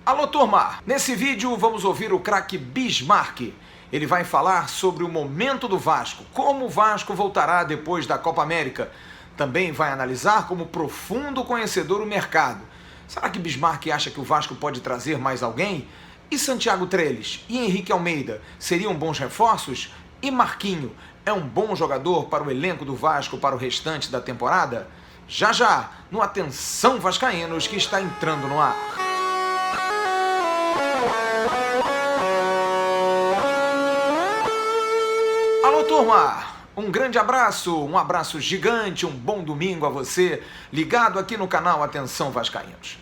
Alô, turma! Nesse vídeo vamos ouvir o craque Bismarck. Ele vai falar sobre o momento do Vasco, como o Vasco voltará depois da Copa América. Também vai analisar como profundo conhecedor o mercado. Será que Bismarck acha que o Vasco pode trazer mais alguém? E Santiago Trellis e Henrique Almeida seriam bons reforços? E Marquinho é um bom jogador para o elenco do Vasco para o restante da temporada? Já, no Atenção Vascaínos, que está entrando no ar. Alô, turma! Um grande abraço, um abraço gigante, um bom domingo a você, ligado aqui no canal Atenção Vascaínos.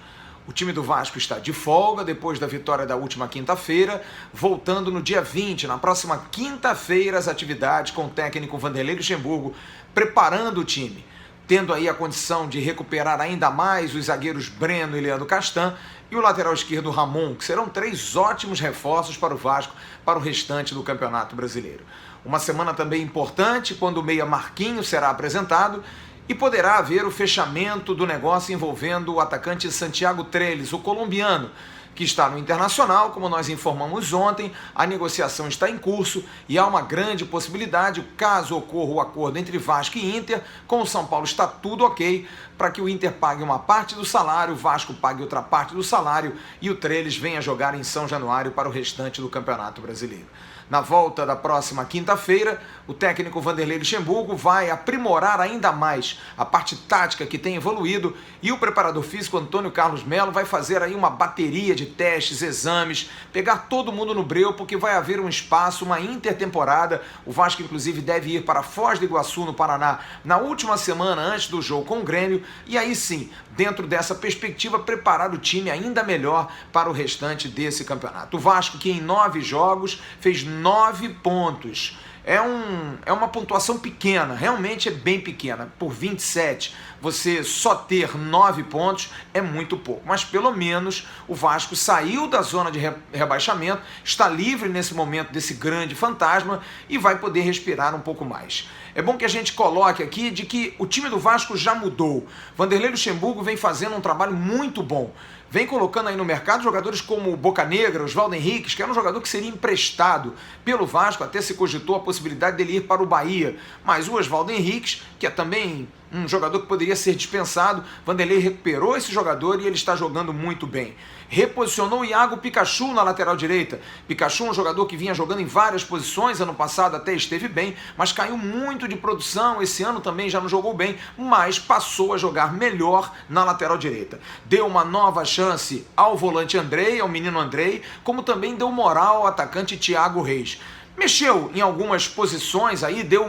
O time do Vasco está de folga depois da vitória da última quinta-feira, voltando no dia 20, na próxima quinta-feira, as atividades com o técnico Vanderlei Luxemburgo, preparando o time, tendo aí a condição de recuperar ainda mais os zagueiros Breno e Leandro Castan e o lateral esquerdo Ramon, que serão três ótimos reforços para o Vasco para o restante do Campeonato Brasileiro. Uma semana também importante, quando o meia Marquinho será apresentado e poderá haver o fechamento do negócio envolvendo o atacante Santiago Trellis, o colombiano, que está no Internacional. Como nós informamos ontem, a negociação está em curso e há uma grande possibilidade, caso ocorra o acordo entre Vasco e Inter, com o São Paulo está tudo ok, para que o Inter pague uma parte do salário, o Vasco pague outra parte do salário e o Trellis venha jogar em São Januário para o restante do Campeonato Brasileiro. Na volta da próxima quinta-feira, o técnico Vanderlei Luxemburgo vai aprimorar ainda mais a parte tática que tem evoluído e o preparador físico Antônio Carlos Melo vai fazer aí uma bateria de testes, exames, pegar todo mundo no breu, porque vai haver um espaço, uma intertemporada. O Vasco, inclusive, deve ir para Foz do Iguaçu, no Paraná, na última semana antes do jogo com o Grêmio, e aí sim, dentro dessa perspectiva, preparar o time ainda melhor para o restante desse campeonato. O Vasco, que em 9 jogos fez 9 pontos. É uma pontuação pequena, realmente é bem pequena. Por 27, você só ter 9 pontos é muito pouco. Mas pelo menos o Vasco saiu da zona de rebaixamento, está livre nesse momento desse grande fantasma e vai poder respirar um pouco mais. É bom que a gente coloque aqui de que o time do Vasco já mudou. Vanderlei Luxemburgo vem fazendo um trabalho muito bom. Vem colocando aí no mercado jogadores como o Boca Negra, Oswaldo Henriques, que era um jogador que seria emprestado pelo Vasco, até se cogitou a possibilidade dele ir para o Bahia. Mas o Oswaldo Henriques, que é também um jogador que poderia ser dispensado, Vanderlei recuperou esse jogador e ele está jogando muito bem. Reposicionou o Iago Pikachu na lateral direita. Pikachu é um jogador que vinha jogando em várias posições, ano passado até esteve bem, mas caiu muito de produção, esse ano também já não jogou bem, mas passou a jogar melhor na lateral direita. Deu uma nova chance ao volante Andrei, ao menino Andrei, como também deu moral ao atacante Thiago Reis. Mexeu em algumas posições aí, deu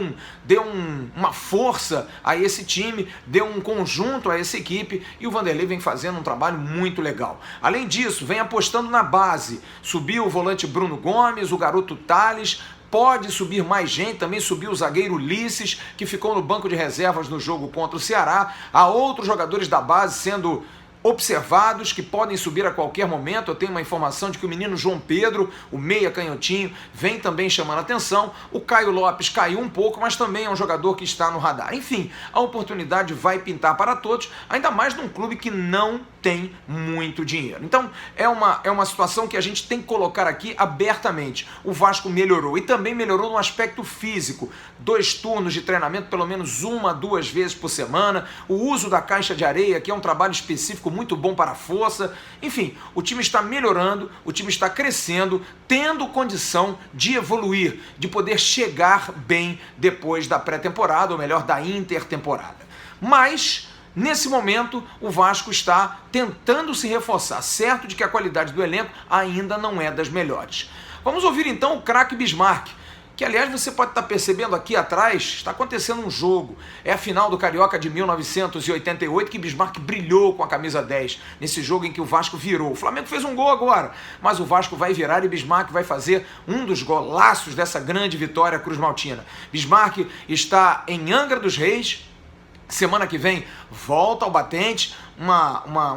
uma força a esse time, deu um conjunto a essa equipe e o Vanderlei vem fazendo um trabalho muito legal. Além disso, vem apostando na base. Subiu o volante Bruno Gomes, o garoto Thales, pode subir mais gente, também subiu o zagueiro Ulisses, que ficou no banco de reservas no jogo contra o Ceará. Há outros jogadores da base sendo observados, que podem subir a qualquer momento. Eu tenho uma informação de que o menino João Pedro, o meia canhotinho, vem também chamando a atenção. O Caio Lopes caiu um pouco, mas também é um jogador que está no radar. Enfim, a oportunidade vai pintar para todos, ainda mais num clube que não tem muito dinheiro. Então, é uma situação que a gente tem que colocar aqui abertamente. O Vasco melhorou e também melhorou no aspecto físico. 2 turnos de treinamento, pelo menos 1 a 2 vezes por semana. O uso da caixa de areia, que é um trabalho específico muito bom para a força. Enfim, o time está melhorando, o time está crescendo, tendo condição de evoluir, de poder chegar bem depois da pré-temporada, ou melhor, da intertemporada. Mas nesse momento, o Vasco está tentando se reforçar, certo de que a qualidade do elenco ainda não é das melhores. Vamos ouvir então o craque Bismarck, que aliás você pode estar percebendo aqui atrás, está acontecendo um jogo. É a final do Carioca de 1988 que Bismarck brilhou com a camisa 10, nesse jogo em que o Vasco virou. O Flamengo fez um gol agora, mas o Vasco vai virar e Bismarck vai fazer um dos golaços dessa grande vitória cruzmaltina. Bismarck está em Angra dos Reis, Semana que vem volta ao Batente,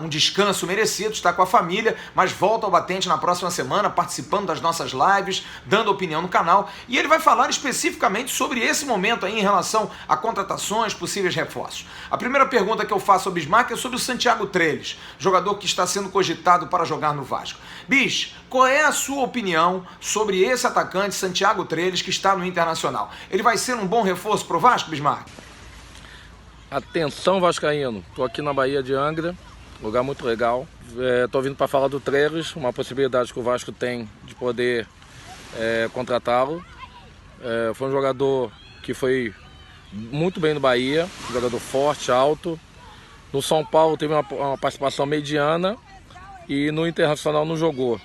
um descanso merecido, está com a família, mas volta ao Batente na próxima semana, participando das nossas lives, dando opinião no canal, e ele vai falar especificamente sobre esse momento aí em relação a contratações, possíveis reforços. A primeira pergunta que eu faço ao Bismarck é sobre o Santiago Trellis, jogador que está sendo cogitado para jogar no Vasco. Bis, qual é a sua opinião sobre esse atacante Santiago Trellis que está no Internacional? Ele vai ser um bom reforço para o Vasco, Bismarck? Atenção vascaíno, estou aqui na Bahia de Angra, lugar muito legal. Estou vindo para falar do Trellis, uma possibilidade que o Vasco tem de poder contratá-lo. Foi um jogador que foi muito bem no Bahia, um jogador forte, alto. No São Paulo teve uma participação mediana e no Internacional não jogou.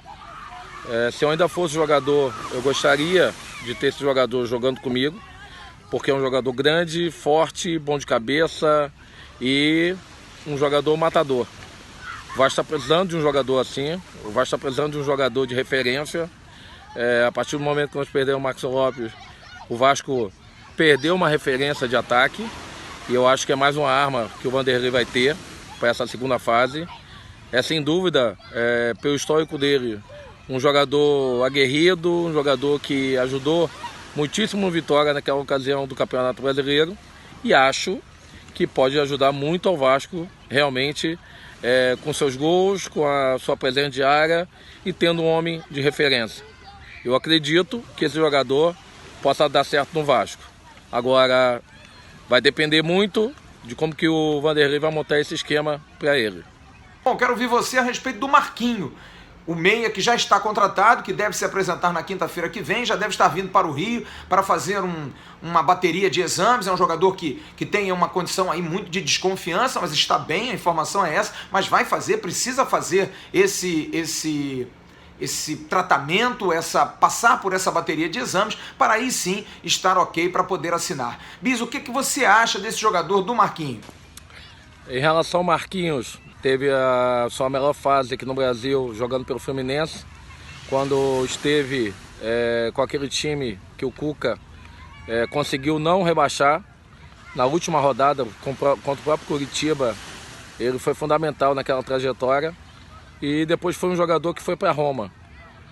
Se eu ainda fosse jogador, eu gostaria de ter esse jogador jogando comigo, porque é um jogador grande, forte, bom de cabeça e um jogador matador. O Vasco está precisando de um jogador assim, o Vasco está precisando de um jogador de referência. A partir do momento que nós perdemos o Maxson Lopes, o Vasco perdeu uma referência de ataque e eu acho que é mais uma arma que o Vanderlei vai ter para essa segunda fase. Sem dúvida, pelo histórico dele, um jogador aguerrido, um jogador que ajudou muitíssimo vitória naquela ocasião do Campeonato Brasileiro e acho que pode ajudar muito ao Vasco realmente com seus gols, com a sua presença diária e tendo um homem de referência. Eu acredito que esse jogador possa dar certo no Vasco. Agora vai depender muito de como que o Vanderlei vai montar esse esquema para ele. Bom, quero ouvir você a respeito do Marquinho. O meia que já está contratado, que deve se apresentar na quinta-feira que vem, já deve estar vindo para o Rio para fazer uma bateria de exames. É um jogador que tem uma condição aí muito de desconfiança, mas está bem, a informação é essa, mas vai fazer, precisa fazer esse tratamento, passar por essa bateria de exames, para aí sim estar ok para poder assinar. Bis, o que você acha desse jogador do Marquinhos? Em relação ao Marquinhos, teve a sua melhor fase aqui no Brasil jogando pelo Fluminense, quando esteve com aquele time que o Cuca conseguiu não rebaixar. Na última rodada contra o próprio Curitiba, ele foi fundamental naquela trajetória e depois foi um jogador que foi para Roma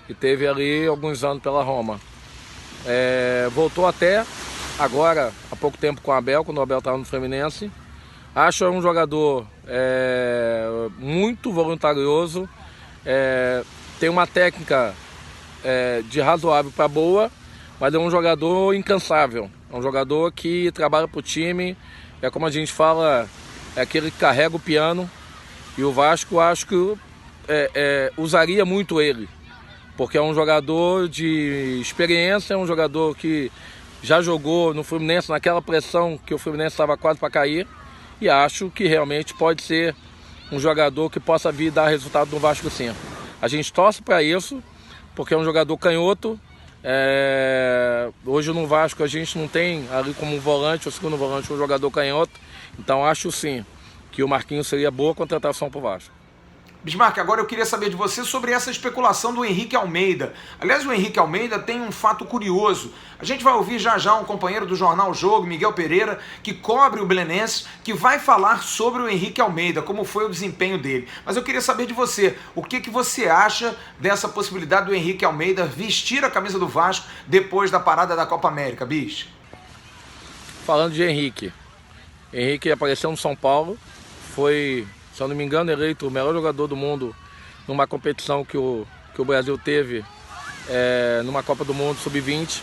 e teve ali alguns anos pela Roma. Voltou até agora, há pouco tempo com o Abel, quando o Abel estava no Fluminense. Acho um jogador muito voluntarioso, tem uma técnica de razoável para boa, mas é um jogador incansável, é um jogador que trabalha para o time, como a gente fala, é aquele que carrega o piano, e o Vasco acho que usaria muito ele, porque é um jogador de experiência, é um jogador que já jogou no Fluminense naquela pressão que o Fluminense estava quase para cair, e acho que realmente pode ser um jogador que possa vir dar resultado no Vasco sim. A gente torce para isso, porque é um jogador canhoto. Hoje no Vasco a gente não tem ali como volante ou segundo volante um jogador canhoto. Então acho sim que o Marquinhos seria boa contratação para o Vasco. Bismarck, agora eu queria saber de você sobre essa especulação do Henrique Almeida. Aliás, o Henrique Almeida tem um fato curioso. A gente vai ouvir já um companheiro do Jornal Jogo, Miguel Pereira, que cobre o Belenenses, que vai falar sobre o Henrique Almeida, como foi o desempenho dele. Mas eu queria saber de você, o que você acha dessa possibilidade do Henrique Almeida vestir a camisa do Vasco depois da parada da Copa América, bicho? Falando de Henrique apareceu no São Paulo, foi, se eu não me engano, eleito o melhor jogador do mundo numa competição que o Brasil teve numa Copa do Mundo Sub-20.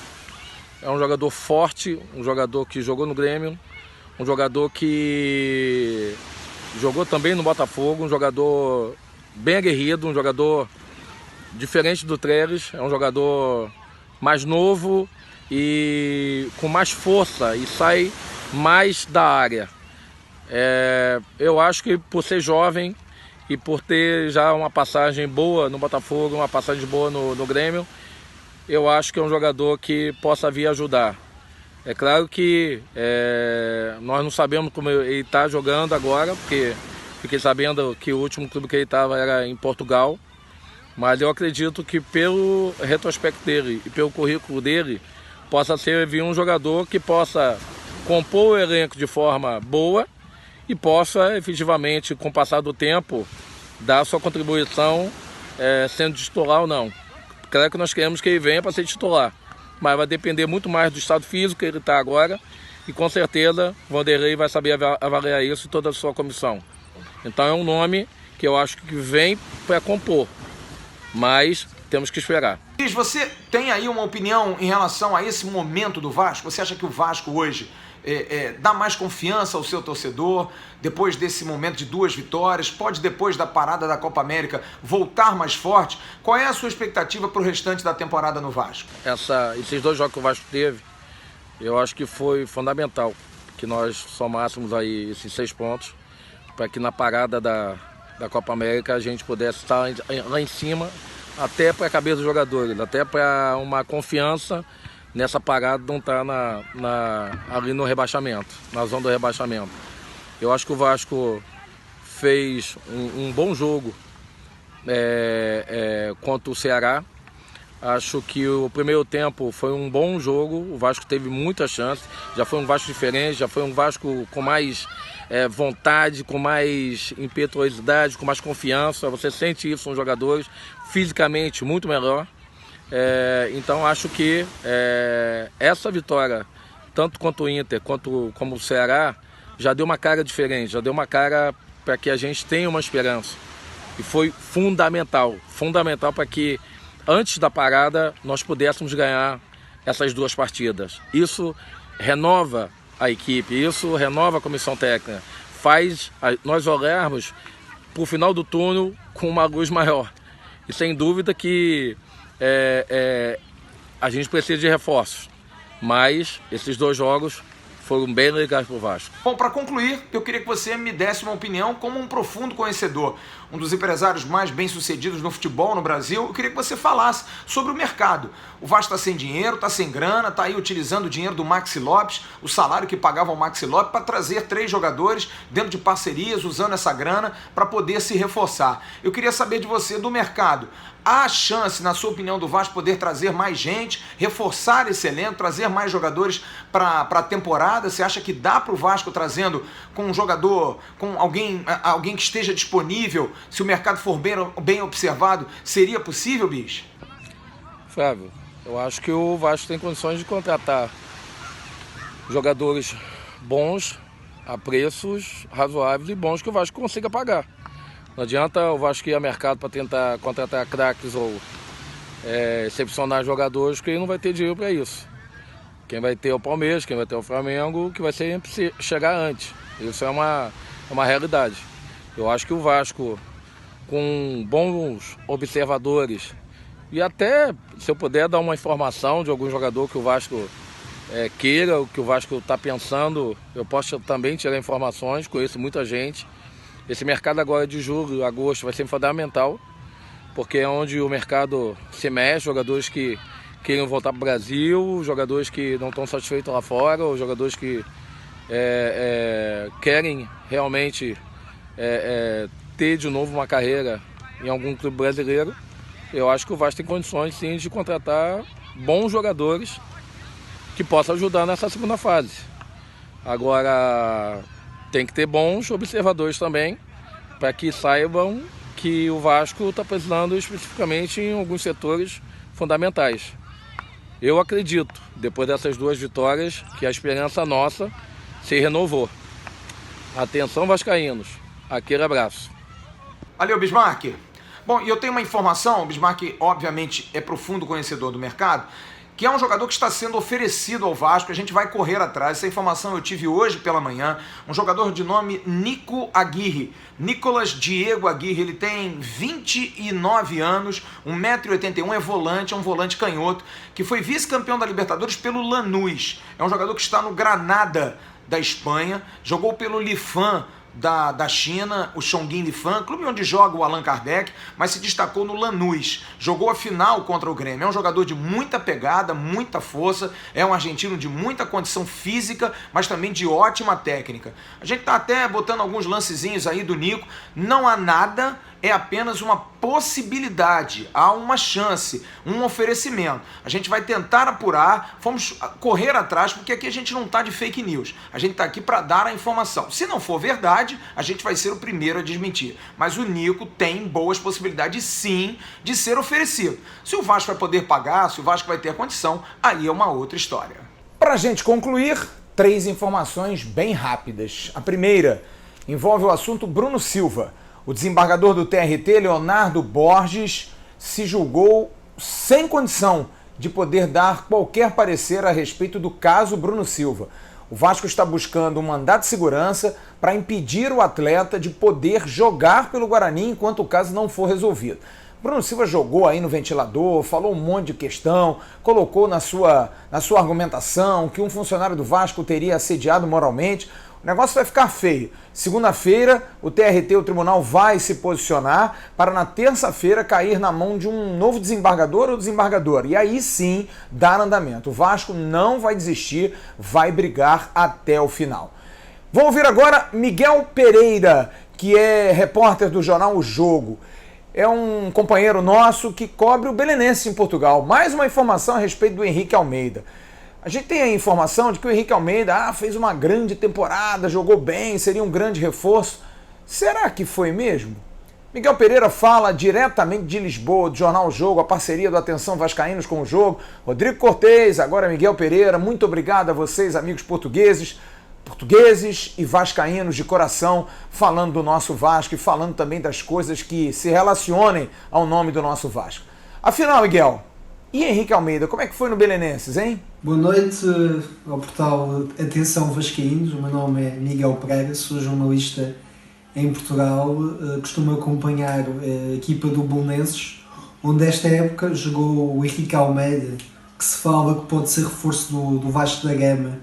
É um jogador forte, um jogador que jogou no Grêmio, um jogador que jogou também no Botafogo, um jogador bem aguerrido, um jogador diferente do Trellis, é um jogador mais novo e com mais força e sai mais da área. Eu acho que por ser jovem e por ter já uma passagem boa no Botafogo, uma passagem boa no Grêmio, eu acho que é um jogador que possa vir ajudar. É claro que nós não sabemos como ele está jogando agora, porque fiquei sabendo que o último clube que ele estava era em Portugal, mas eu acredito que pelo retrospecto dele e pelo currículo dele, possa vir um jogador que possa compor o elenco de forma boa, e possa efetivamente, com o passar do tempo, dar sua contribuição sendo titular ou não. Claro que nós queremos que ele venha para ser titular, mas vai depender muito mais do estado físico que ele está agora, e com certeza o Vanderlei vai saber avaliar isso e toda a sua comissão. Então é um nome que eu acho que vem para compor, mas temos que esperar. Luiz, você tem aí uma opinião em relação a esse momento do Vasco? Você acha que o Vasco hoje dá mais confiança ao seu torcedor, depois desse momento de 2 vitórias, pode depois da parada da Copa América voltar mais forte? Qual é a sua expectativa para o restante da temporada no Vasco? Esses 2 jogos que o Vasco teve, eu acho que foi fundamental que nós somássemos aí esses 6 pontos, para que na parada da Copa América a gente pudesse estar lá em cima, até para a cabeça dos jogadores, até para uma confiança nessa parada não estar ali no rebaixamento, na zona do rebaixamento. Eu acho que o Vasco fez um bom jogo contra o Ceará. Acho que o primeiro tempo foi um bom jogo, o Vasco teve muita chance, já foi um Vasco diferente, já foi um Vasco com mais vontade, com mais impetuosidade, com mais confiança. Você sente isso nos jogadores, fisicamente muito melhor. Então acho que essa vitória, tanto contra o Inter quanto como o Ceará, já deu uma cara diferente, já deu uma cara para que a gente tenha uma esperança. E foi fundamental para que antes da parada nós pudéssemos ganhar essas 2 partidas. Isso renova a equipe, isso renova a comissão técnica, faz nós olharmos para o final do túnel com uma luz maior. E sem dúvida que a gente precisa de reforços, mas esses 2 jogos foram bem legais para o Vasco. Bom, para concluir, eu queria que você me desse uma opinião como um profundo conhecedor, um dos empresários mais bem-sucedidos no futebol no Brasil. Eu queria que você falasse sobre o mercado. O Vasco está sem dinheiro, está sem grana, está aí utilizando o dinheiro do Maxi Lopes, o salário que pagava o Maxi Lopes, para trazer 3 jogadores dentro de parcerias, usando essa grana para poder se reforçar. Eu queria saber de você, do mercado. Há chance, na sua opinião, do Vasco poder trazer mais gente, reforçar esse elenco, trazer mais jogadores para a temporada? Você acha que dá para o Vasco trazendo com um jogador, com alguém que esteja disponível, se o mercado for bem observado, seria possível, Bis? Flávio, eu acho que o Vasco tem condições de contratar jogadores bons, a preços razoáveis e bons que o Vasco consiga pagar. Não adianta o Vasco ir ao mercado para tentar contratar craques ou excepcionar jogadores, que ele não vai ter dinheiro para isso. Quem vai ter é o Palmeiras, quem vai ter é o Flamengo, que vai sempre chegar antes. Isso é uma realidade. Eu acho que o Vasco, com bons observadores, e até, se eu puder dar uma informação de algum jogador que o Vasco queira, o que o Vasco está pensando, eu posso também tirar informações, conheço muita gente. Esse mercado agora de julho, agosto, vai ser fundamental, porque é onde o mercado se mexe, jogadores que querem voltar para o Brasil, jogadores que não estão satisfeitos lá fora, ou jogadores que querem realmente ter de novo uma carreira em algum clube brasileiro. Eu acho que o Vasco tem condições sim de contratar bons jogadores que possam ajudar nessa segunda fase. Agora tem que ter bons observadores também, para que saibam que o Vasco está precisando especificamente em alguns setores fundamentais. Eu acredito, depois dessas 2 vitórias, que a esperança nossa se renovou. Atenção, vascaínos. Aquele abraço. Valeu, Bismarck. Bom, e eu tenho uma informação, o Bismarck obviamente é profundo conhecedor do mercado, que é um jogador que está sendo oferecido ao Vasco, a gente vai correr atrás. Essa informação eu tive hoje pela manhã, um jogador de nome Nico Aguirre, Nicolas Diego Aguirre, ele tem 29 anos, 1,81 m, é volante, é um volante canhoto, que foi vice-campeão da Libertadores pelo Lanús, é um jogador que está no Granada da Espanha, jogou pelo Lifan da China, o Chongqing Lifan, clube onde joga o Allan Kardec, mas se destacou no Lanús, jogou a final contra o Grêmio. É um jogador de muita pegada, muita força, é um argentino de muita condição física, mas também de ótima técnica. A gente tá até botando alguns lancezinhos aí do Nico, não há nada é apenas uma possibilidade, há uma chance, um oferecimento. A gente vai tentar apurar, vamos correr atrás, porque aqui a gente não está de fake news. A gente está aqui para dar a informação. Se não for verdade, a gente vai ser o primeiro a desmentir. Mas o Nico tem boas possibilidades, sim, de ser oferecido. Se o Vasco vai poder pagar, se o Vasco vai ter condição, aí é uma outra história. Para a gente concluir, 3 informações bem rápidas. A primeira envolve o assunto Bruno Silva. O desembargador do TRT, Leonardo Borges, se julgou sem condição de poder dar qualquer parecer a respeito do caso Bruno Silva. O Vasco está buscando um mandado de segurança para impedir o atleta de poder jogar pelo Guarani enquanto o caso não for resolvido. Bruno Silva jogou aí no ventilador, falou um monte de questão, colocou na sua argumentação que um funcionário do Vasco teria assediado moralmente. O negócio vai ficar feio. Segunda-feira, o TRT, o tribunal, vai se posicionar para na terça-feira cair na mão de um novo desembargador ou desembargadora. E aí sim, dar andamento. O Vasco não vai desistir, vai brigar até o final. Vou ouvir agora Miguel Pereira, que é repórter do jornal O Jogo. É um companheiro nosso que cobre o Belenenses em Portugal. Mais uma informação a respeito do Henrique Almeida. A gente tem a informação de que o Henrique Almeida fez uma grande temporada, jogou bem, seria um grande reforço. Será que foi mesmo? Miguel Pereira fala diretamente de Lisboa, do jornal O Jogo, a parceria do Atenção Vascaínos com o Jogo. Rodrigo Cortez, agora Miguel Pereira, muito obrigado a vocês, amigos portugueses e vascaínos de coração, falando do nosso Vasco e falando também das coisas que se relacionem ao nome do nosso Vasco. Afinal, Miguel, e Henrique Almeida, como é que foi no Belenenses, hein? Boa noite ao portal Atenção Vascaínos. O meu nome é Miguel Pereira, sou jornalista em Portugal, costumo acompanhar a equipa do Belenenses, onde esta época jogou o Henrique Almeida, que se fala que pode ser reforço do Vasco da Gama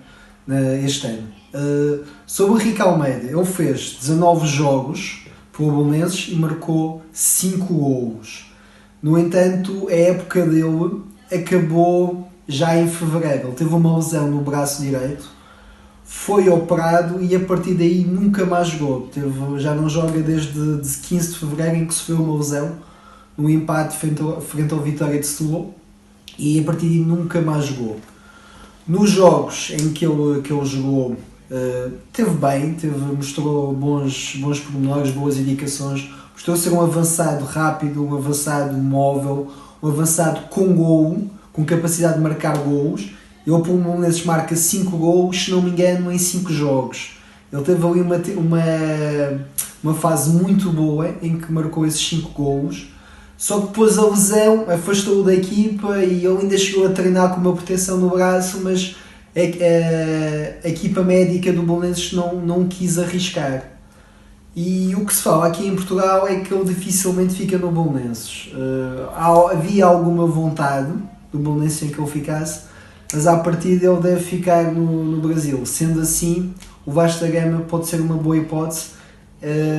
este ano. Sobre o Henrique Almeida, ele fez 19 jogos pelo Belenenses e marcou 5 golos. No entanto, a época dele acabou já em fevereiro. Ele teve uma lesão no braço direito, foi operado e a partir daí nunca mais jogou. Já não joga desde 15 de fevereiro, em que sofreu uma lesão no empate frente ao Vitória de Setúbal, e a partir daí nunca mais jogou. Nos jogos em que ele jogou, teve bem, mostrou bons pormenores, boas indicações, mostrou ser um avançado rápido, um avançado móvel, um avançado com golo, com capacidade de marcar golos. Ele por momentos marca 5 golos, se não me engano, em 5 jogos. Ele teve ali uma fase muito boa em que marcou esses 5 golos, só que depois a lesão afastou-o da equipa e ele ainda chegou a treinar com uma proteção no braço, mas a equipa médica do Belenenses não quis arriscar. E o que se fala aqui em Portugal é que ele dificilmente fica no Belenenses. Havia alguma vontade do Belenenses em que ele ficasse, mas à partida ele deve ficar no Brasil. Sendo assim, o Vasco da Gama pode ser uma boa hipótese.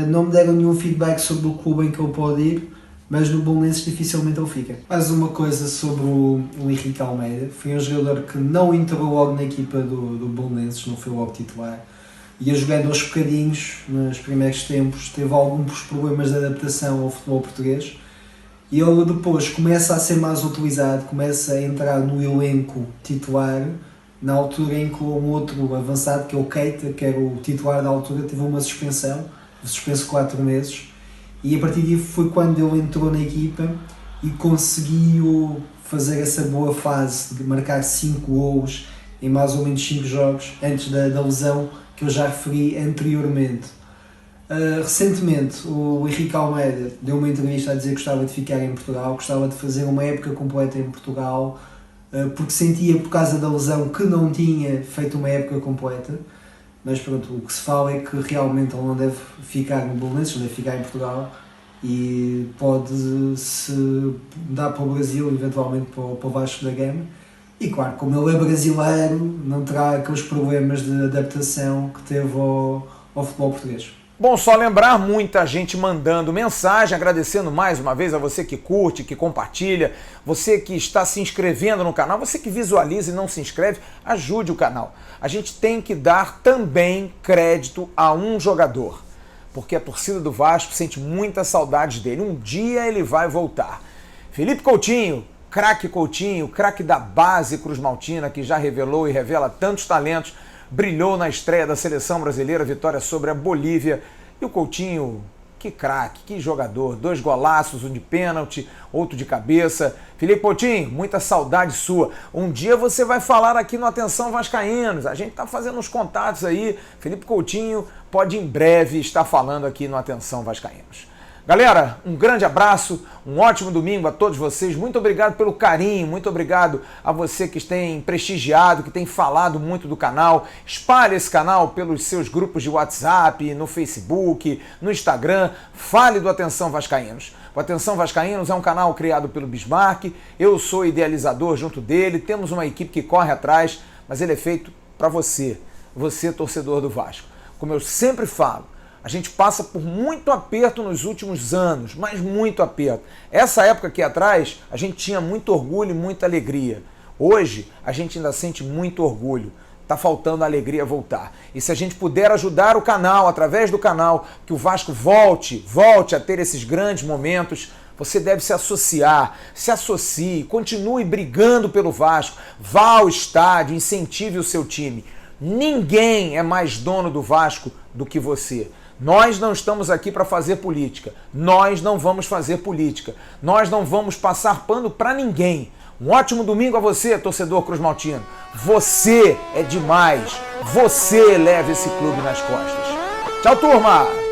Não me deram nenhum feedback sobre o clube em que ele pode ir, mas no Belenenses dificilmente ele fica. Mais uma coisa sobre o Henrique Almeida. Foi um jogador que não entrou logo na equipa do Belenenses, não foi logo titular. Ia jogando aos bocadinhos, nos primeiros tempos, teve alguns problemas de adaptação ao futebol português. E ele depois começa a ser mais utilizado, começa a entrar no elenco titular, na altura em que um outro avançado, que é o Keita, que era o titular da altura, teve uma suspensão, suspenso 4 meses. E a partir daí foi quando ele entrou na equipa e conseguiu fazer essa boa fase de marcar 5 golos em mais ou menos 5 jogos, antes da lesão que eu já referi anteriormente. Recentemente, o Henrique Almeida deu uma entrevista a dizer que gostava de ficar em Portugal, gostava de fazer uma época completa em Portugal, porque sentia, por causa da lesão, que não tinha feito uma época completa. Mas pronto, o que se fala é que realmente ele não deve ficar no Belenenses, deve ficar em Portugal e pode-se dar para o Brasil, eventualmente para o Vasco da Gama. E claro, como ele é brasileiro, não terá aqueles problemas de adaptação que teve ao futebol português. Bom, só lembrar, muita gente mandando mensagem, agradecendo mais uma vez a você que curte, que compartilha, você que está se inscrevendo no canal, você que visualiza e não se inscreve, ajude o canal. A gente tem que dar também crédito a um jogador. porque a torcida do Vasco sente muita saudade dele. Um dia ele vai voltar. Felipe Coutinho, craque da base cruzmaltina, que já revelou e revela tantos talentos, brilhou na estreia da seleção brasileira, vitória sobre a Bolívia. E o Coutinho, que craque, que jogador, 2 golaços, um de pênalti, outro de cabeça. Felipe Coutinho, muita saudade sua. Um dia você vai falar aqui no Atenção Vascaínos, a gente tá fazendo uns contatos aí. Felipe Coutinho pode em breve estar falando aqui no Atenção Vascaínos. Galera, um grande abraço, um ótimo domingo a todos vocês. Muito obrigado pelo carinho, muito obrigado a você que tem prestigiado, que tem falado muito do canal. Espalhe esse canal pelos seus grupos de WhatsApp, no Facebook, no Instagram. Fale do Atenção Vascaínos. O Atenção Vascaínos é um canal criado pelo Bismarck. Eu sou idealizador junto dele. Temos uma equipe que corre atrás, mas ele é feito para você, torcedor do Vasco. Como eu sempre falo, a gente passa por muito aperto nos últimos anos, mas muito aperto. Essa época aqui atrás, a gente tinha muito orgulho e muita alegria. Hoje, a gente ainda sente muito orgulho. Tá faltando a alegria voltar. E se a gente puder ajudar o canal, através do canal, que o Vasco volte a ter esses grandes momentos, você deve se associar, se associe, continue brigando pelo Vasco, vá ao estádio, incentive o seu time. Ninguém é mais dono do Vasco do que você. Nós não estamos aqui para fazer política. Nós não vamos fazer política. Nós não vamos passar pano para ninguém. Um ótimo domingo a você, torcedor cruzmaltino. Você é demais. Você leva esse clube nas costas. Tchau, turma!